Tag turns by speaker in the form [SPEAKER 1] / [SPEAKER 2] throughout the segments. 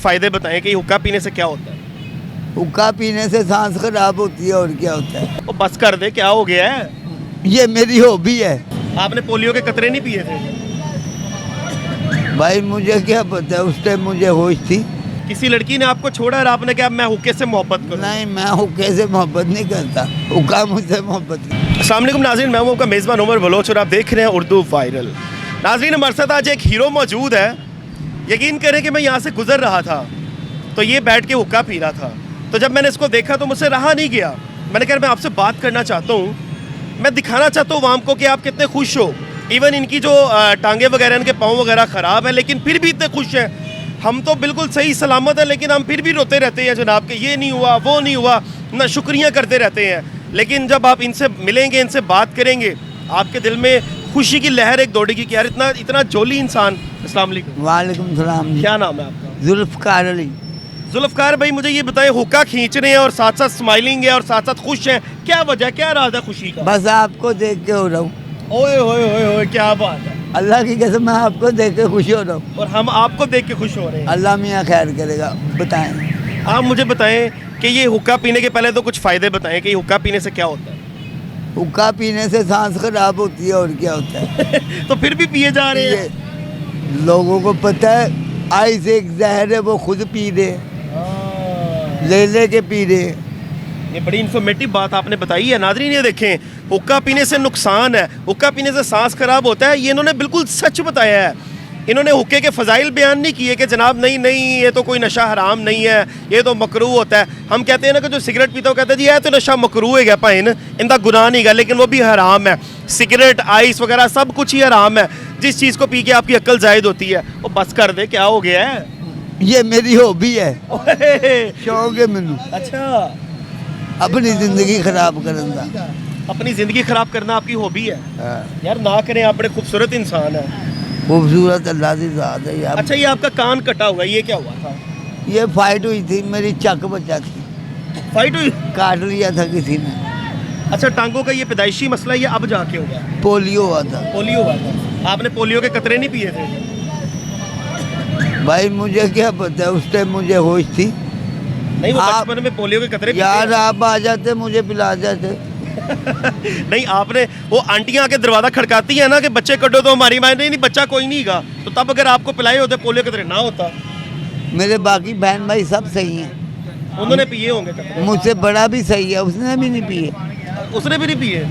[SPEAKER 1] फायदे बताएं कि हुक्का पीने से क्या होता है।
[SPEAKER 2] हुक्का पीने से सांस खराब होती है और क्या होता है।
[SPEAKER 1] वो बस कर दे, क्या हो गया है?
[SPEAKER 2] ये मेरी हॉबी है।
[SPEAKER 1] आपने पोलियो के कतरे नहीं पिए थे?
[SPEAKER 2] भाई मुझे क्या पता है, उस टाइम मुझे होश थी।
[SPEAKER 1] किसी लड़की ने आपको छोड़ा और आपने कहा मैं हुक्के से मोहब्बत करूं?
[SPEAKER 2] नहीं, मैं हुक्के से मोहब्बत नहीं करता, हुक्का मुझसे मोहब्बत नहीं।
[SPEAKER 1] अस्सलाम वालेकुम नाज़रीन, मैं हूं आपका मेज़बान उमर बलोच और आप देख रहे हैं उर्दू वायरल। नाज़रीन, हमारे साथ आज एक हीरो मौजूद है। यकीन करें कि मैं यहाँ से गुजर रहा था तो ये बैठ के हुक्का पी रहा था, तो जब मैंने इसको देखा तो मुझसे रहा नहीं गया। मैंने कहा मैं आपसे बात करना चाहता हूँ, मैं दिखाना चाहता हूँ आवाम को कि आप कितने खुश हो। इवन इनकी जो टांगे वगैरह, इनके पाँव वगैरह ख़राब है लेकिन फिर भी इतने खुश हैं। हम तो बिल्कुल सही सलामत है लेकिन हम फिर भी रोते रहते हैं जनाब कि ये नहीं हुआ, वो नहीं हुआ, ना शुक्रिया करते रहते हैं। लेकिन जब आप इनसे मिलेंगे, इनसे बात करेंगे, आपके दिल में खुशी की लहर एक दौड़ेगी कि यार इतना इतना जोली इंसान। अस्सलाम वालेकुम।
[SPEAKER 2] वालेकुम सलाम जी।
[SPEAKER 1] क्या नाम है आपका?
[SPEAKER 2] जुल्फ़कार अली।
[SPEAKER 1] जुल्फ़कार भाई, मुझे ये बताएं, हुक्का खींच रहे हैं और साथ साथ स्माइलिंग है और साथ साथ खुश हैं, क्या वजह, क्या राज है खुशी का?
[SPEAKER 2] बस आपको देख के हो रहा हूँ।
[SPEAKER 1] ओए होए होए होए, क्या बात है।
[SPEAKER 2] अल्लाह की कसम, मैं आपको देख के खुश हो रहा हूँ।
[SPEAKER 1] और हम आपको देख के खुश हो रहे हैं।
[SPEAKER 2] अल्लाह मियाँ खैर करेगा। बताएं।
[SPEAKER 1] आप मुझे बताएं कि ये हुक्का पीने के पहले तो कुछ फ़ायदे बताएं कि हुक्का पीने से क्या होता है।
[SPEAKER 2] हुक्का पीने से सांस खराब होती है और क्या होता है।
[SPEAKER 1] तो फिर भी पिए जा रहे हैं।
[SPEAKER 2] ये लोगों को पता है, आई से एक जहर है, वो खुद पी रहे, ले के पी रहे।
[SPEAKER 1] ये बड़ी इन्फॉर्मेटिव बात आपने बताई है। नाज़रीन, ये देखें, हुक्का पीने से नुकसान है, हुक्का पीने से सांस खराब होता है, ये इन्होंने बिल्कुल सच बताया है। इन्होंने हुक्के के फ़ज़ाइल बयान नहीं किए कि जनाब नहीं नहीं ये तो कोई नशा हराम नहीं है, ये तो मकरूह होता है। हम कहते हैं ना कि जो सिगरेट पीता है वो कहता है जी यह तो नशा मकरूह है भाईन, इनका गुनाह नहीं है, लेकिन वो भी हराम है। सिगरेट, आइस वगैरह सब कुछ ही हराम है। जिस चीज़ को पी के आपकी अक्ल जायद होती है, वो बस कर दे, क्या हो गया है?
[SPEAKER 2] ये मेरी हॉबी है, शौक है मैनू।
[SPEAKER 1] अच्छा,
[SPEAKER 2] अपनी जिंदगी खराब करने का।
[SPEAKER 1] अपनी ज़िंदगी ख़राब करना आपकी हॉबी है?
[SPEAKER 2] हाँ।
[SPEAKER 1] यार ना करें, आप बड़े खूबसूरत इंसान हैं।
[SPEAKER 2] खूबसूरत अल्लाह की ज़ात है यार।
[SPEAKER 1] अच्छा, ये आपका कान कटा हुआ है, ये क्या हुआ था?
[SPEAKER 2] ये फाइट हुई थी, मेरी चक बचा थी,
[SPEAKER 1] फाइट हुई?
[SPEAKER 2] काट लिया था किसी ने।
[SPEAKER 1] अच्छा, टांगों का ये पैदाइशी मसला है, ये अब जाके हुआ?
[SPEAKER 2] पोलियो हुआ था।
[SPEAKER 1] पोलियो हुआ था। आपने पोलियो के कतरे नहीं पिए थे?
[SPEAKER 2] भाई मुझे क्या पता है, उस टाइम मुझे होश थी।
[SPEAKER 1] नहीं, वो
[SPEAKER 2] आप-
[SPEAKER 1] बचपन में पोलियो के कतरे पीते
[SPEAKER 2] यार
[SPEAKER 1] हैं।
[SPEAKER 2] आप आ जाते, मुझे पिला जाते।
[SPEAKER 1] नहीं, आपने वो आंटियां आके दरवाजा खड़काती है ना कि बच्चे कटो, तो हमारी माँ नहीं बच्चा कोई नहीं गा, तो तब अगर आपको पिलाए होते पोलियो के कतरे ना होता।
[SPEAKER 2] मेरे बाकी बहन भाई सब सही हैं,
[SPEAKER 1] उन्होंने पिए होंगे कतरे।
[SPEAKER 2] मुझसे बड़ा भी सही है, उसने भी नहीं पिए।
[SPEAKER 1] उसने भी नहीं पिए।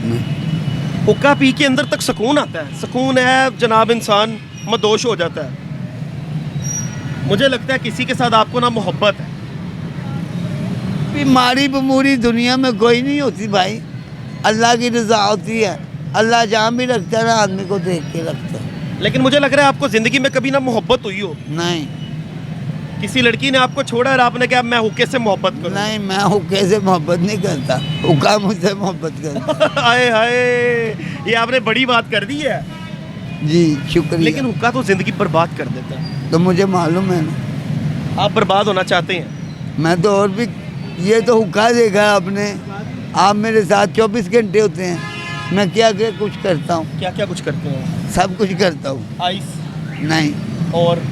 [SPEAKER 1] हुक्का पी के अंदर तक सुकून आता है, सुकून है जनाब, इंसान मदोश हो जाता है। मुझे लगता है किसी के साथ आपको ना मोहब्बत है।
[SPEAKER 2] बीमारी बमूरी दुनिया में कोई नहीं होती भाई, अल्लाह की रज़ा होती है। अल्लाह जहाँ भी रखता है ना, आदमी को देख के रखता है।
[SPEAKER 1] लेकिन मुझे लग रहा है आपको ज़िंदगी में कभी ना मोहब्बत हुई हो।
[SPEAKER 2] नहीं
[SPEAKER 1] किसी लड़की ने आपको छोड़ा और आपने कहा मैं हुक्के से मोहब्बत करूं।
[SPEAKER 2] नहीं, मैं हुक्के से मोहब्बत नहीं करता, हुक्का मुझसे मोहब्बत करता।
[SPEAKER 1] हाय हाय, ये आपने बड़ी बात कर दी है।
[SPEAKER 2] जी शुक्रिया।
[SPEAKER 1] लेकिन हुक्का तो ज़िंदगी बर्बाद कर देता है।
[SPEAKER 2] तो मुझे मालूम है ना,
[SPEAKER 1] आप बर्बाद होना चाहते हैं?
[SPEAKER 2] मैं तो और भी, ये तो हुक्का देखा है आपने। आप मेरे साथ 24 घंटे होते हैं, मैं क्या क्या कुछ करता हूँ।
[SPEAKER 1] क्या क्या कुछ करते हैं?
[SPEAKER 2] सब कुछ करता हूँ।
[SPEAKER 1] आइस
[SPEAKER 2] नहीं,
[SPEAKER 1] और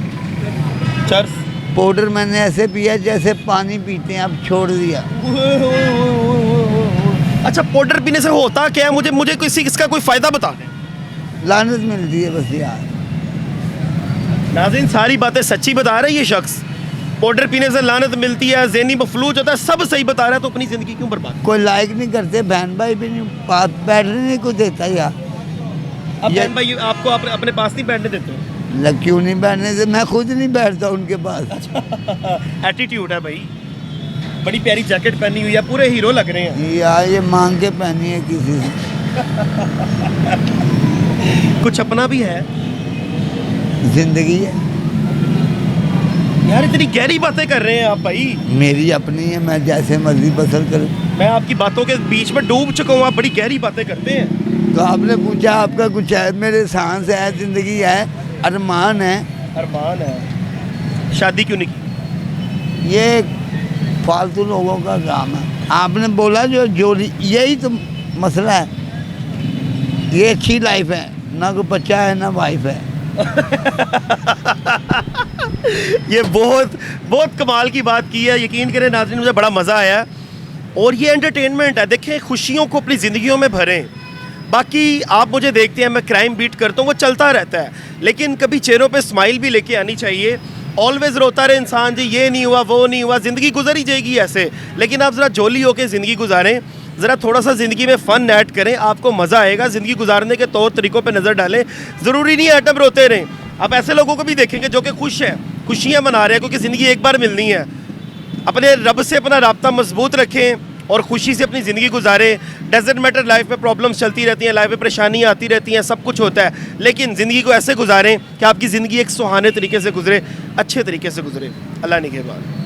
[SPEAKER 1] चर्स?
[SPEAKER 2] पाउडर मैंने ऐसे पिया जैसे पानी पीते हैं, अब छोड़ दिया।
[SPEAKER 1] अच्छा, पाउडर पीने से होता क्या है? मुझे मुझे किसी इसका कोई फ़ायदा बता दें।
[SPEAKER 2] लानत मिलती है बस यार।
[SPEAKER 1] नाज़रीन, सारी बातें सच्ची बता रहा है ये शख्स। पाउडर पीने से लानत मिलती है, ज़हनी मफलूज होता है, सब सही बता रहा है, तो अपनी ज़िंदगी क्यों बर्बाद?
[SPEAKER 2] कोई लाइक नहीं करते, बहन भाई भी नहीं, पास बैठने नहीं को देता यार।
[SPEAKER 1] अब
[SPEAKER 2] ये-
[SPEAKER 1] बहन भाई आपको अपने पास नहीं बैठने देते हो?
[SPEAKER 2] क्यों नहीं बैठने से, मैं खुद नहीं बैठता उनके पास।
[SPEAKER 1] एटीट्यूड है भाई। बड़ी प्यारी जैकेट पहनी हुई है, पूरे हीरो लग रहे हैं।
[SPEAKER 2] यार ये मांग के पहनी है किसी से।
[SPEAKER 1] कुछ अपना भी है
[SPEAKER 2] जिंदगी है,
[SPEAKER 1] यार। इतनी गहरी बातें कर रहे हैं आप भाई।
[SPEAKER 2] मेरी अपनी है, मैं जैसे मर्जी बसर करूँ।
[SPEAKER 1] मैं आपकी बातों के बीच में डूब चुका हूँ, आप बड़ी गहरी बातें करते हैं।
[SPEAKER 2] तो आपने पूछा आपका कुछ है, मेरे सांस है, जिंदगी है, अरमान है।
[SPEAKER 1] अरमान है। शादी क्यों नहीं की?
[SPEAKER 2] ये फालतू लोगों का काम है। आपने बोला जो जोड़ी, यही तो मसला है। ये अच्छी लाइफ है, ना कोई बच्चा है ना वाइफ है,
[SPEAKER 1] ये बहुत बहुत कमाल की बात की है, यकीन करें नाज़रीन, मुझे बड़ा मज़ा आया। और ये एंटरटेनमेंट है, देखें खुशियों को अपनी ज़िंदगियों में भरें। बाकी आप मुझे देखते हैं, मैं क्राइम बीट करता हूँ, वो चलता रहता है, लेकिन कभी चेहरों पे स्माइल भी लेके आनी चाहिए। ऑलवेज रोता रहे इंसान, जी ये नहीं हुआ वो नहीं हुआ, ज़िंदगी गुजर ही जाएगी ऐसे। लेकिन आप ज़रा जोली होकर ज़िंदगी गुजारें, ज़रा थोड़ा सा ज़िंदगी में फ़न ऐड करें, आपको मज़ा आएगा। ज़िंदगी गुजारने के तौर तरीक़ों पे नज़र डालें, ज़रूरी नहीं है हरदम रोते रहें। आप ऐसे लोगों को भी देखेंगे जो कि खुश हैं, खुशियाँ मना रहे हैं, क्योंकि ज़िंदगी एक बार मिलनी है। अपने रब से अपना राब्ता मजबूत रखें और खुशी से अपनी ज़िंदगी गुजारें। डजंट मैटर, लाइफ में प्रॉब्लम्स चलती रहती हैं, लाइफ में परेशानियाँ आती रहती हैं, सब कुछ होता है, लेकिन ज़िंदगी को ऐसे गुजारें कि आपकी ज़िंदगी एक सुहाने तरीके से गुजरे, अच्छे तरीके से गुजरे। अल्लाह निगहबान।